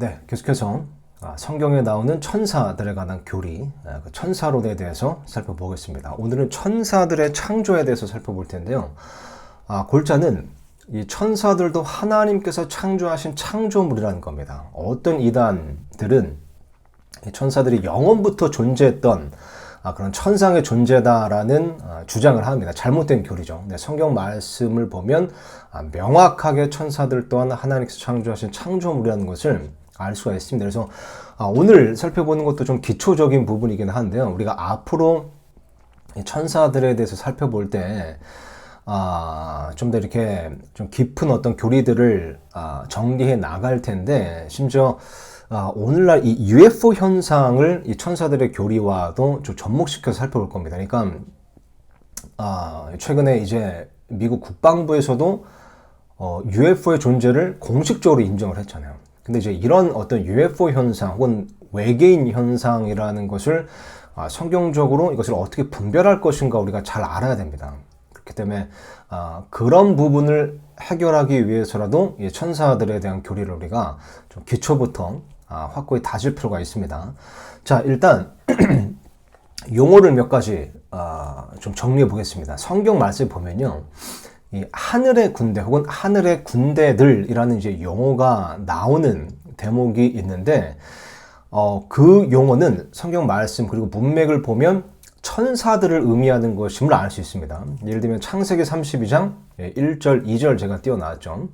네, 계속해서 성경에 나오는 천사들에 관한 교리, 그 천사론에 대해서 살펴보겠습니다. 오늘은 천사들의 창조에 대해서 살펴볼 텐데요. 골자는 이 천사들도 하나님께서 창조하신 창조물이라는 겁니다. 어떤 이단들은 이 천사들이 영원부터 존재했던 그런 천상의 존재다라는 주장을 합니다. 잘못된 교리죠. 네, 성경 말씀을 보면 명확하게 천사들 또한 하나님께서 창조하신 창조물이라는 것을 알 수가 있습니다. 그래서 오늘 살펴보는 것도 좀 기초적인 부분이긴 한데요. 우리가 앞으로 천사들에 대해서 살펴볼 때 좀 더 이렇게 좀 깊은 어떤 교리들을 정리해 나갈 텐데, 심지어 오늘날 이 UFO 현상을 이 천사들의 교리와도 좀 접목시켜서 살펴볼 겁니다. 그러니까 최근에 이제 미국 국방부에서도 UFO의 존재를 공식적으로 인정을 했잖아요. 근데 이제 이런 어떤 UFO 현상 혹은 외계인 현상이라는 것을 성경적으로 이것을 어떻게 분별할 것인가 우리가 잘 알아야 됩니다. 그렇기 때문에 그런 부분을 해결하기 위해서라도 이 천사들에 대한 교리를 우리가 좀 기초부터 확고히 다질 필요가 있습니다. 자, 일단 용어를 몇 가지 좀 정리해 보겠습니다. 성경 말씀 보면요, 이 하늘의 군대 혹은 하늘의 군대들이라는 이제 용어가 나오는 대목이 있는데, 그 용어는 성경 말씀 그리고 문맥을 보면 천사들을 의미하는 것임을 알 수 있습니다. 예를 들면 창세기 32장 1절, 2절 제가 띄워놨죠.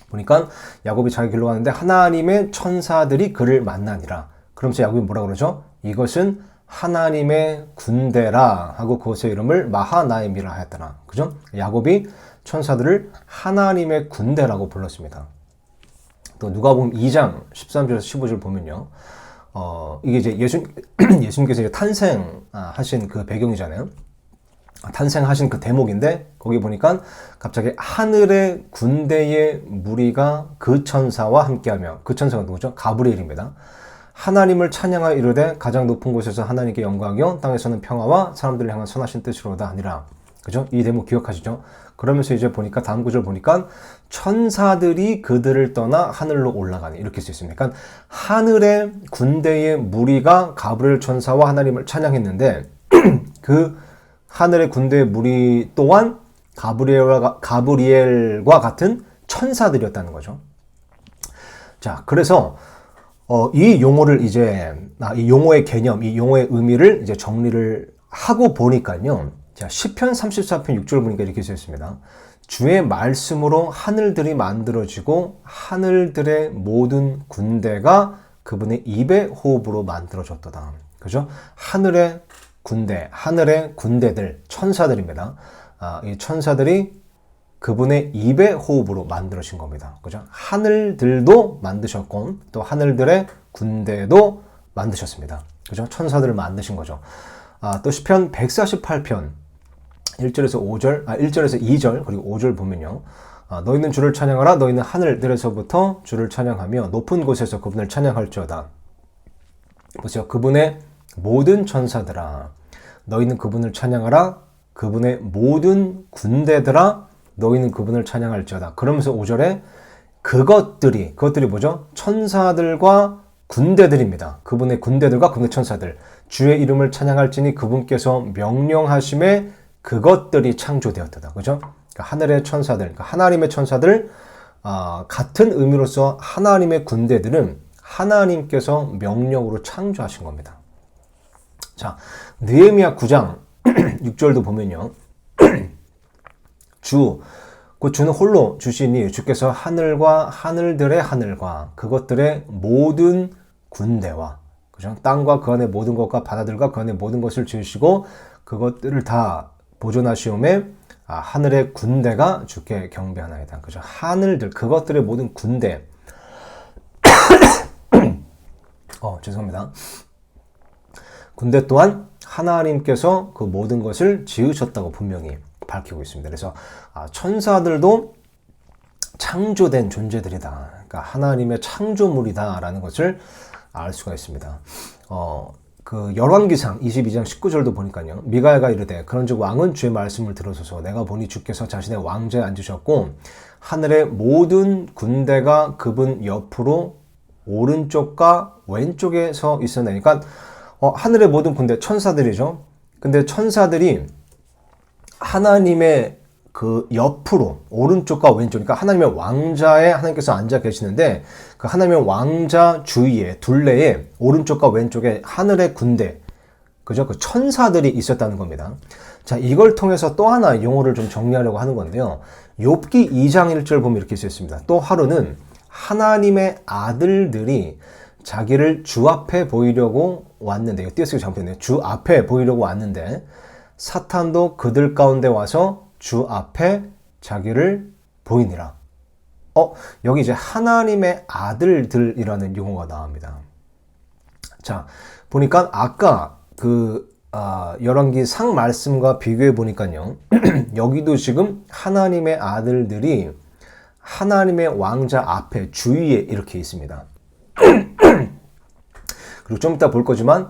보니까 야곱이 자기 길로 가는데 하나님의 천사들이 그를 만나니라. 그러면서 야곱이 뭐라 그러죠? 이것은 하나님의 군대라 하고 그것의 이름을 마하나임이라 하였더라. 그죠? 야곱이 천사들을 하나님의 군대라고 불렀습니다. 또 누가복음 2장 13절에서 15절 보면요, 이게 이제 예수님께서 이제 탄생하신 그 배경이잖아요. 탄생하신 그 대목인데, 거기 보니까 갑자기 하늘의 군대의 무리가 그 천사와 함께하며, 그 천사가 누구죠? 가브리엘입니다. 하나님을 찬양하여 이르되 가장 높은 곳에서 하나님께 영광이요 땅에서는 평화와 사람들을 향한 선하신 뜻으로다 하니라. 그죠? 이 대목 기억하시죠? 그러면서 이제 보니까 다음 구절 보니까 천사들이 그들을 떠나 하늘로 올라가니, 이렇게 써 있습니다. 그러니까 하늘의 군대의 무리가 가브리엘 천사와 하나님을 찬양했는데 그 하늘의 군대의 무리 또한 가브리엘과 같은 천사들이었다는 거죠. 자, 그래서 이 용어를 이제 이 용어의 개념, 이 용어의 의미를 이제 정리를 하고 보니까요. 자, 시편 34편 6절 보니까 이렇게 써 있습니다. 주의 말씀으로 하늘들이 만들어지고 하늘들의 모든 군대가 그분의 입의 호흡으로 만들어졌도다. 그죠? 하늘의 군대, 하늘의 군대들, 천사들입니다. 이 천사들이 그분의 입의 호흡으로 만들어진 겁니다. 그죠? 하늘들도 만드셨고 또 하늘들의 군대도 만드셨습니다. 그죠? 천사들을 만드신 거죠. 또 시편 148편 1절에서 5절, 1절에서 2절 그리고 5절 보면요, 너희는 주를 찬양하라. 너희는 하늘들에서부터 주를 찬양하며 높은 곳에서 그분을 찬양할지어다. 보세요. 그분의 모든 천사들아, 너희는 그분을 찬양하라. 그분의 모든 군대들아, 너희는 그분을 찬양할지어다. 그러면서 5절에 그것들이 뭐죠? 천사들과 군대들입니다. 그분의 군대들과 그분의 천사들. 주의 이름을 찬양할지니 그분께서 명령하심에 그것들이 창조되었다. 그죠? 그러니까 하늘의 천사들, 그러니까 하나님의 천사들, 같은 의미로서 하나님의 군대들은 하나님께서 명령으로 창조하신 겁니다. 자, 느헤미야 9장 6절도 보면요, 그 주는 홀로 주시니 주께서 하늘과 하늘들의 하늘과 그것들의 모든 군대와, 그죠? 땅과 그 안의 모든 것과 바다들과 그 안의 모든 것을 지으시고 그것들을 다 보존하시오매 하늘의 군대가 주께 경배하나이다. 그죠? 하늘들, 그것들의 모든 군대. 죄송합니다. 군대 또한 하나님께서 그 모든 것을 지으셨다고 분명히 밝히고 있습니다. 그래서 천사들도 창조된 존재들이다. 그러니까 하나님의 창조물이다라는 것을 알 수가 있습니다. 그 열왕기상 22장 19절도 보니까요, 미가야가 이르되 그런즉 왕은 주의 말씀을 들으소서. 내가 보니 주께서 자신의 왕좌에 앉으셨고 하늘의 모든 군대가 그분 옆으로 오른쪽과 왼쪽에 서 있었네. 그러니까 하늘의 모든 군대, 천사들이죠. 근데 천사들이 하나님의 그 옆으로 오른쪽과 왼쪽, 그러니까 하나님의 왕자에 하나님께서 앉아 계시는데 그 하나님의 왕자 주위에 둘레에 오른쪽과 왼쪽에 하늘의 군대, 그죠? 그 천사들이 있었다는 겁니다. 자, 이걸 통해서 또 하나 용어를 좀 정리하려고 하는 건데요. 욥기 2장 1절 보면 이렇게 써 있습니다. 또 하루는 하나님의 아들들이 자기를 주 앞에 보이려고 왔는데, 이거 띄어쓰기 잘못했네요. 주 앞에 보이려고 왔는데 사탄도 그들 가운데 와서 주 앞에 자기를 보이니라. 여기 이제 하나님의 아들들이라는 용어가 나옵니다. 자, 보니까 아까 열왕기 상 말씀과 비교해 보니까요. 여기도 지금 하나님의 아들들이 하나님의 왕자 앞에 주위에 이렇게 있습니다. 그리고 좀 이따 볼 거지만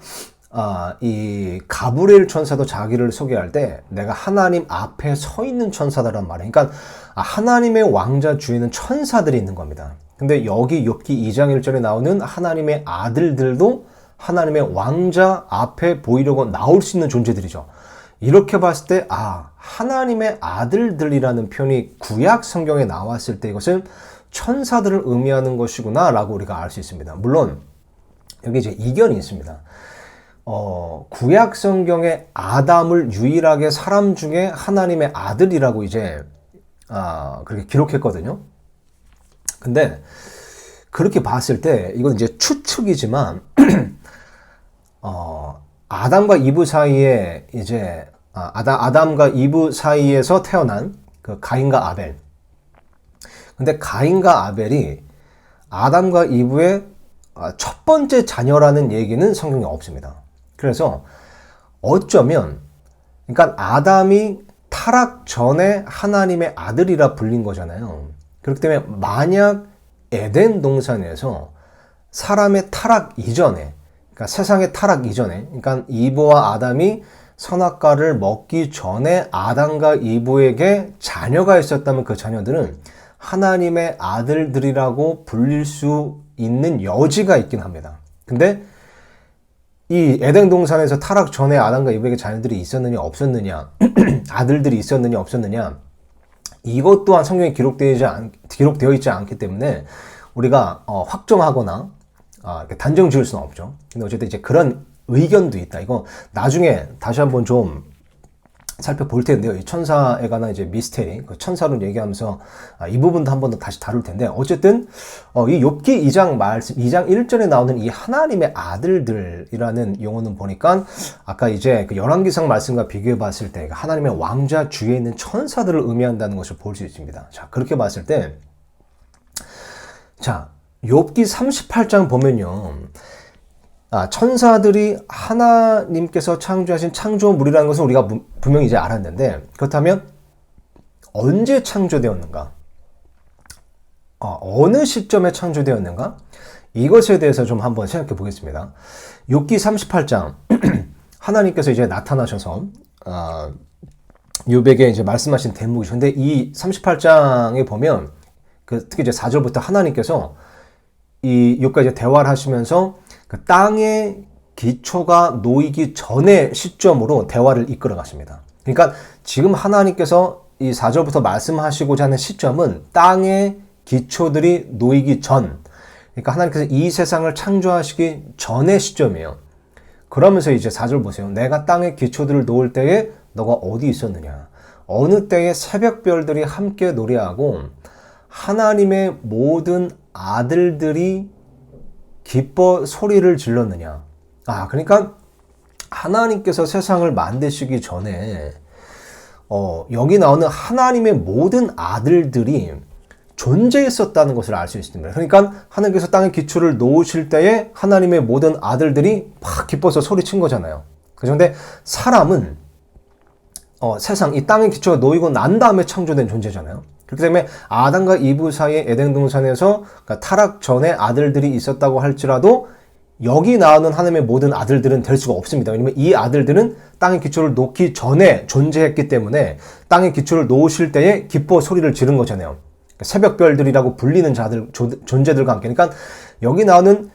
이 가브리엘 천사도 자기를 소개할 때 내가 하나님 앞에 서 있는 천사다란 말이에요. 그러니까 하나님의 왕자 주위에는 천사들이 있는 겁니다. 근데 여기 욥기 2장 1절에 나오는 하나님의 아들들도 하나님의 왕자 앞에 보이려고 나올 수 있는 존재들이죠. 이렇게 봤을 때 하나님의 아들들이라는 표현이 구약 성경에 나왔을 때 이것은 천사들을 의미하는 것이구나 라고 우리가 알 수 있습니다. 물론 여기 이제 이견이 있습니다. 구약 성경에 아담을 유일하게 사람 중에 하나님의 아들이라고 이제 그렇게 기록했거든요. 근데 그렇게 봤을 때 이건 이제 추측이지만 아담과 이브 사이에 이제 아담과 이브 사이에서 태어난 그 가인과 아벨. 근데 가인과 아벨이 아담과 이브의 첫 번째 자녀라는 얘기는 성경에 없습니다. 그래서 어쩌면 그러니까 아담이 타락 전에 하나님의 아들이라 불린 거잖아요. 그렇기 때문에 만약 에덴 동산에서 사람의 타락 이전에, 그러니까 세상의 타락 이전에, 그러니까 이브와 아담이 선악과를 먹기 전에 아담과 이브에게 자녀가 있었다면 그 자녀들은 하나님의 아들들이라고 불릴 수 있는 여지가 있긴 합니다. 근데 이 에덴 동산에서 타락 전에 아담과 이브에게 자녀들이 있었느냐 없었느냐 아들들이 있었느냐 없었느냐 이것 또한 성경에 기록되어 있지 않기 때문에 우리가 확정하거나 이렇게 단정 지을 수는 없죠. 근데 어쨌든 이제 그런 의견도 있다. 이거 나중에 다시 한번 좀 살펴볼 텐데요. 이 천사에 관한 이제 미스테리, 그 천사론 얘기하면서 이 부분도 한 번 더 다시 다룰 텐데, 어쨌든 이 욥기 2장 말씀, 2장 1절에 나오는 이 하나님의 아들들이라는 용어는 보니까 아까 이제 그 열왕기상 말씀과 비교해 봤을 때 하나님의 왕자 주위에 있는 천사들을 의미한다는 것을 볼 수 있습니다. 자, 그렇게 봤을 때, 자, 욥기 38장 보면요. 천사들이 하나님께서 창조하신 창조물이라는 것을 우리가 분명히 이제 알았는데, 그렇다면 언제 창조되었는가? 어느 시점에 창조되었는가? 이것에 대해서 좀 한번 생각해 보겠습니다. 욥기 38장 하나님께서 이제 나타나셔서 욥에게 이제 말씀하신 대목이죠. 근데 이 38장에 보면 특히 이제 4절부터 하나님께서 이 욥과 이제 대화를 하시면서 그 땅의 기초가 놓이기 전의 시점으로 대화를 이끌어 가십니다. 그러니까 지금 하나님께서 이 4절부터 말씀하시고자 하는 시점은 땅의 기초들이 놓이기 전, 그러니까 하나님께서 이 세상을 창조하시기 전의 시점이에요. 그러면서 이제 4절 보세요. 내가 땅의 기초들을 놓을 때에 너가 어디 있었느냐? 어느 때에 새벽별들이 함께 노래하고 하나님의 모든 아들들이 기뻐 소리를 질렀느냐. 그러니까 하나님께서 세상을 만드시기 전에 여기 나오는 하나님의 모든 아들들이 존재했었다는 것을 알 수 있습니다. 그러니까 하나님께서 땅의 기초를 놓으실 때에 하나님의 모든 아들들이 막 기뻐서 소리친 거잖아요. 그런데 사람은 세상, 이 땅의 기초가 놓이고 난 다음에 창조된 존재잖아요. 그렇기 때문에 아담과 이브 사이에 에덴 동산에서 그러니까 타락 전에 아들들이 있었다고 할지라도 여기 나오는 하나님의 모든 아들들은 될 수가 없습니다. 왜냐하면 이 아들들은 땅의 기초를 놓기 전에 존재했기 때문에 땅의 기초를 놓으실 때에 기뻐 소리를 지른 거잖아요. 새벽별들이라고 불리는 자들, 존재들과 함께. 그러니까 여기 나오는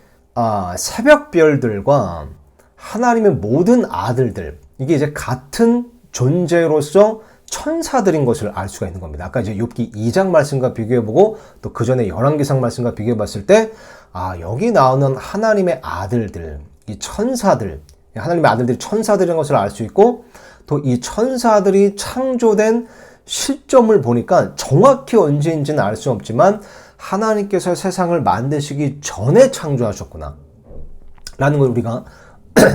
새벽별들과 하나님의 모든 아들들, 이게 이제 같은 존재로서 천사들인 것을 알 수가 있는 겁니다. 아까 이제 욥기 2장 말씀과 비교해보고 또 그 전에 열왕기상 말씀과 비교해봤을 때 여기 나오는 하나님의 아들들, 이 천사들, 하나님의 아들들이 천사들인 것을 알 수 있고 또 이 천사들이 창조된 시점을 보니까 정확히 언제인지는 알 수 없지만 하나님께서 세상을 만드시기 전에 창조하셨구나 라는 걸 우리가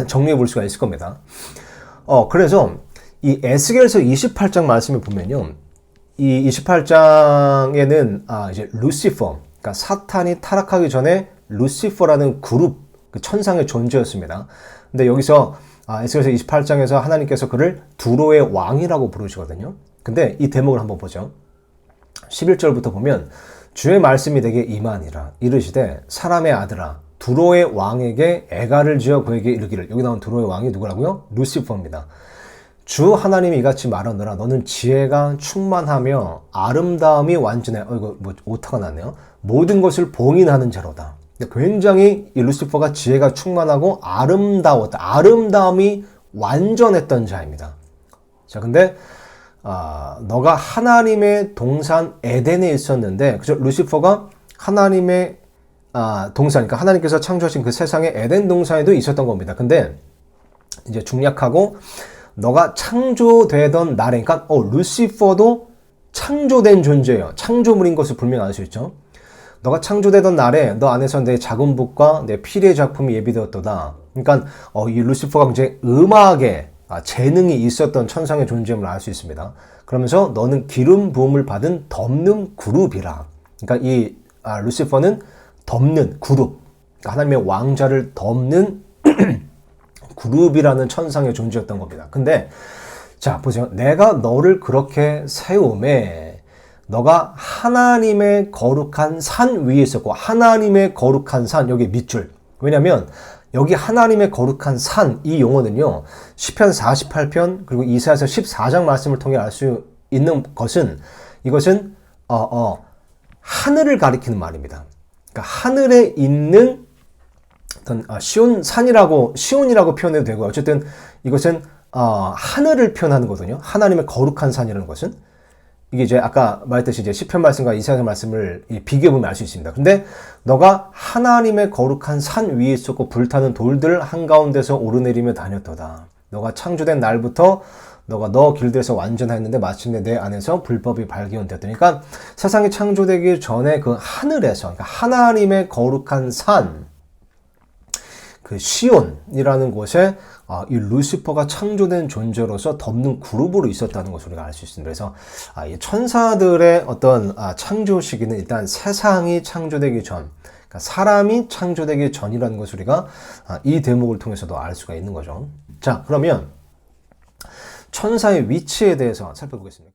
정리해 볼 수가 있을 겁니다. 그래서 이 에스겔서 28장 말씀을 보면요, 이 28장에는 이제 루시퍼, 그러니까 사탄이 타락하기 전에 루시퍼라는 그룹, 그 천상의 존재였습니다. 근데 여기서 에스겔서 28장에서 하나님께서 그를 두로의 왕이라고 부르시거든요. 근데 이 대목을 한번 보죠. 11절부터 보면 주의 말씀이 내게 임하니라 이르시되 사람의 아들아 두로의 왕에게 애가를 지어 그에게 이르기를. 여기 나온 두로의 왕이 누구라고요? 루시퍼입니다. 주 하나님이 이같이 말하노라 너는 지혜가 충만하며 아름다움이 완전해. 이거 뭐 오타가 났네요. 모든 것을 봉인하는 자로다. 굉장히 이 루시퍼가 지혜가 충만하고 아름다웠다. 아름다움이 완전했던 자입니다. 자, 근데 너가 하나님의 동산 에덴에 있었는데, 그죠? 루시퍼가 하나님의 동산, 그러니까 하나님께서 창조하신 그 세상의 에덴 동산에도 있었던 겁니다. 근데 이제 중략하고 너가 창조되던 날에, 그러니까 루시퍼도 창조된 존재예요. 창조물인 것을 분명히 알 수 있죠. 너가 창조되던 날에 너 안에서 내 작은 북과 내 피리의 작품이 예비되었도다. 그러니까 이 루시퍼가 굉장히 음악에 재능이 있었던 천상의 존재임을 알 수 있습니다. 그러면서 너는 기름 부음을 받은 덮는 그룹이라. 그러니까 이 루시퍼는 덮는 그룹, 그러니까 하나님의 왕자를 덮는 그룹이라는 천상의 존재였던 겁니다. 근데 자 보세요. 내가 너를 그렇게 세움에 너가 하나님의 거룩한 산 위에 있었고, 하나님의 거룩한 산, 여기 밑줄. 왜냐면 여기 하나님의 거룩한 산, 이 용어는요 시편 48편 그리고 이사야서 14장 말씀을 통해 알 수 있는 것은, 이것은 하늘을 가리키는 말입니다. 그러니까 하늘에 있는 어떤 시온이라고 표현해도 되고, 어쨌든 이것은 하늘을 표현하는 거거든요. 하나님의 거룩한 산이라는 것은 이게 이제 아까 말했듯이 이제 시편 말씀과 이사야 말씀을 비교해 보면 알 수 있습니다. 근데 너가 하나님의 거룩한 산 위에 있었고 불타는 돌들 한가운데서 오르내리며 다녔도다. 너가 창조된 날부터 너가 너 길들에서 완전했는데 마침내 내 안에서 불법이 발견되었다. 그러니까 세상이 창조되기 전에 그 하늘에서, 그러니까 하나님의 거룩한 산, 그 시온이라는 곳에 이 루시퍼가 창조된 존재로서 덮는 그룹으로 있었다는 것을 우리가 알 수 있습니다. 그래서 이 천사들의 어떤 창조 시기는 일단 세상이 창조되기 전, 그러니까 사람이 창조되기 전이라는 것을 우리가 이 대목을 통해서도 알 수가 있는 거죠. 자, 그러면 천사의 위치에 대해서 살펴보겠습니다.